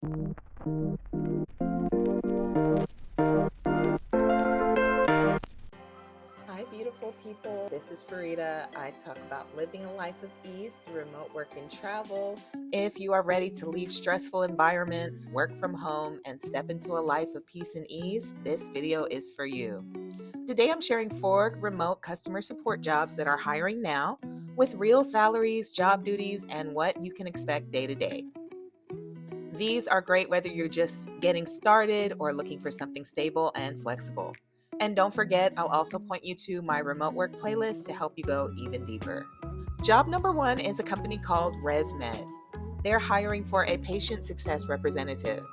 Hi, beautiful people. This is Farida. I talk about living a life of ease through remote work and travel. If you are ready to leave stressful environments, work from home, and step into a life of peace and ease, this video is for you. Today, I'm sharing 4 remote customer support jobs that are hiring now with real salaries, job duties, and what you can expect day to day. These are great whether you're just getting started or looking for something stable and flexible. And don't forget, I'll also point you to my remote work playlist to help you go even deeper. Job number 1 is a company called ResMed. They're hiring for a patient success representative.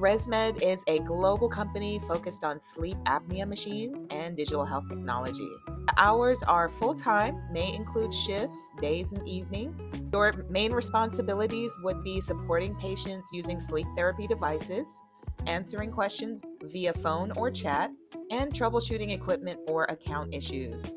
ResMed is a global company focused on sleep apnea machines and digital health technology. The hours are full time, may include shifts, days, and evenings. Your main responsibilities would be supporting patients using sleep therapy devices, answering questions via phone or chat, and troubleshooting equipment or account issues.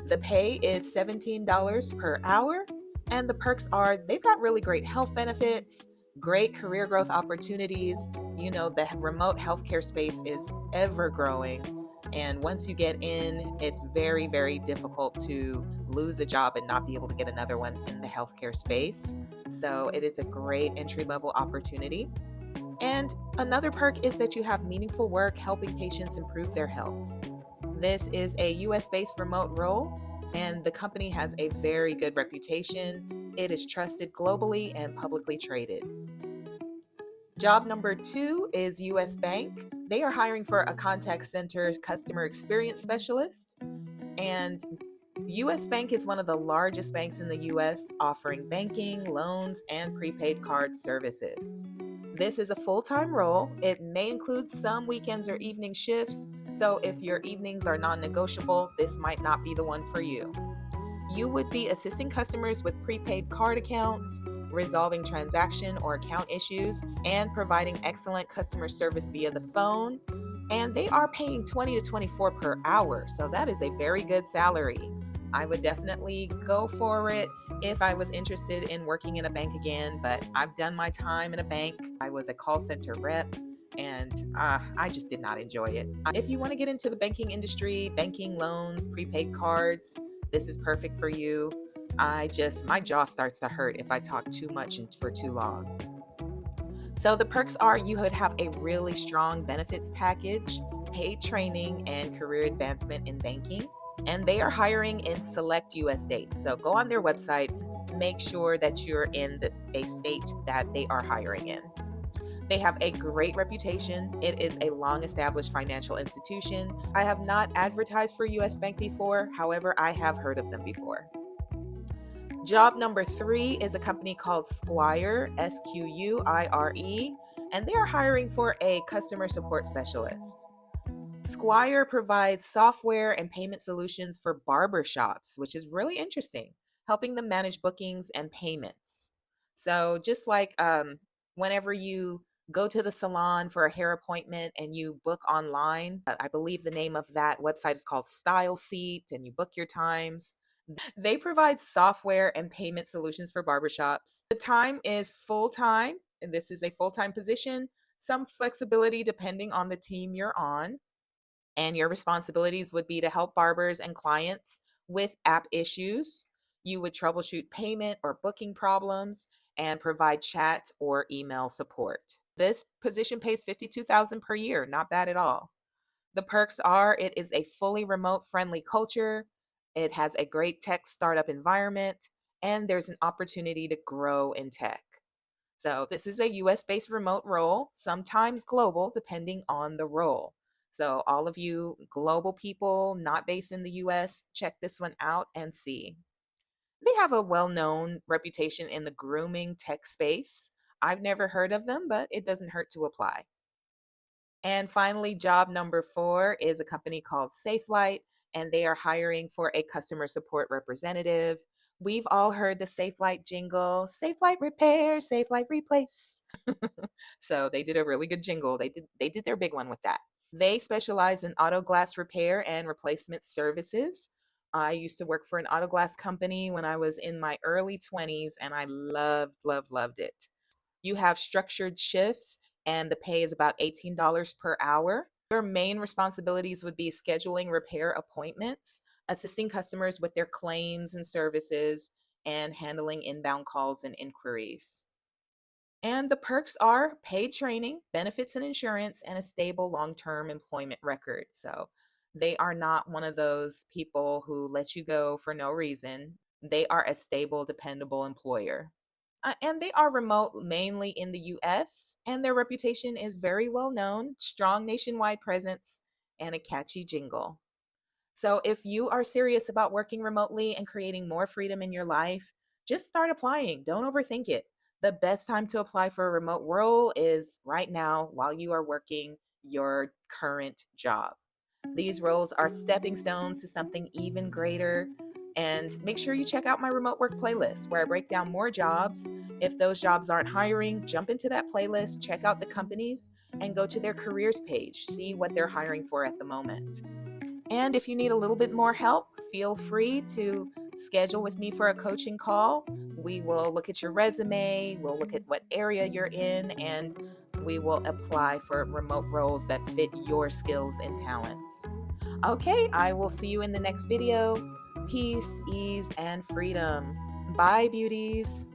The pay is $17 per hour, and the perks are they've got really great health benefits, great career growth opportunities. The remote healthcare space is ever growing. And once you get in, it's very, very difficult to lose a job and not be able to get another one in the healthcare space. So it is a great entry level opportunity. And another perk is that you have meaningful work helping patients improve their health. This is a US based remote role, and the company has a very good reputation. It is trusted globally and publicly traded. Job number 2 is US Bank. They are hiring for a contact center customer experience specialist. And US Bank is one of the largest banks in the US, offering banking, loans, and prepaid card services. This is a full time role. It may include some weekends or evening shifts, so if your evenings are non negotiable, this might not be the one for you. You would be assisting customers with prepaid card accounts, resolving transaction or account issues, and providing excellent customer service via the phone. And they are paying 20 to 24 per hour, so that is a very good salary. I would definitely go for it if I was interested in working in a bank again, but I've done my time in a bank. I was a call center rep, and I just did not enjoy it. If you want to get into the banking industry, banking, loans, prepaid cards, this is perfect for you. My jaw starts to hurt if I talk too much and for too long. So the perks are you would have a really strong benefits package, paid training, and career advancement in banking. And they are hiring in select US states. So go on their website, make sure that you're in a state that they are hiring in. They have a great reputation. It is a long established financial institution. I have not advertised for US Bank before, however, I have heard of them before. Job number 3 is a company called Squire, Squire, and they are hiring for a customer support specialist. Squire provides software and payment solutions for barbershops, which is really interesting, helping them manage bookings and payments. So, just like whenever you go to the salon for a hair appointment and you book online, I believe the name of that website is called Style Seat, and you book your times. They provide software and payment solutions for barbershops. The time is full time, and this is a full time position, some flexibility depending on the team you're on. And your responsibilities would be to help barbers and clients with app issues. You would troubleshoot payment or booking problems and provide chat or email support. This position pays 52,000 per year, not bad at all. The perks are it is a fully remote friendly culture, it has a great tech startup environment, and there's an opportunity to grow in tech. So, this is a US based remote role, sometimes global, depending on the role. So, all of you global people not based in the US, check this one out and see. They have a well known reputation in the grooming tech space. I've never heard of them, but it doesn't hurt to apply. And finally, job number 4 is a company called SafeLight, and they are hiring for a customer support representative. We've all heard the SafeLight jingle, SafeLight repair, SafeLight replace. So they did a really good jingle. They did their big one with that. They specialize in auto glass repair and replacement services. I used to work for an auto glass company when I was in my early 20s, and I loved, loved, loved it. You have structured shifts, and the pay is about $18 per hour. Your main responsibilities would be scheduling repair appointments, assisting customers with their claims and services, and handling inbound calls and inquiries. And the perks are paid training, benefits and insurance, and a stable long term employment record. So they are not one of those people who let you go for no reason. They are a stable, dependable employer. And they are remote mainly in the US, and their reputation is very well known, strong nationwide presence, and a catchy jingle. So if you are serious about working remotely and creating more freedom in your life, just start applying. Don't overthink it. The best time to apply for a remote role is right now while you are working your current job. These roles are stepping stones to something even greater. And make sure you check out my remote work playlist where I break down more jobs. If those jobs aren't hiring, jump into that playlist, check out the companies, and go to their careers page. See what they're hiring for at the moment. And if you need a little bit more help, feel free to schedule with me for a coaching call. We will look at your resume, we'll look at what area you're in, and we will apply for remote roles that fit your skills and talents. Okay, I will see you in the next video. Peace, ease, and freedom. Bye, beauties.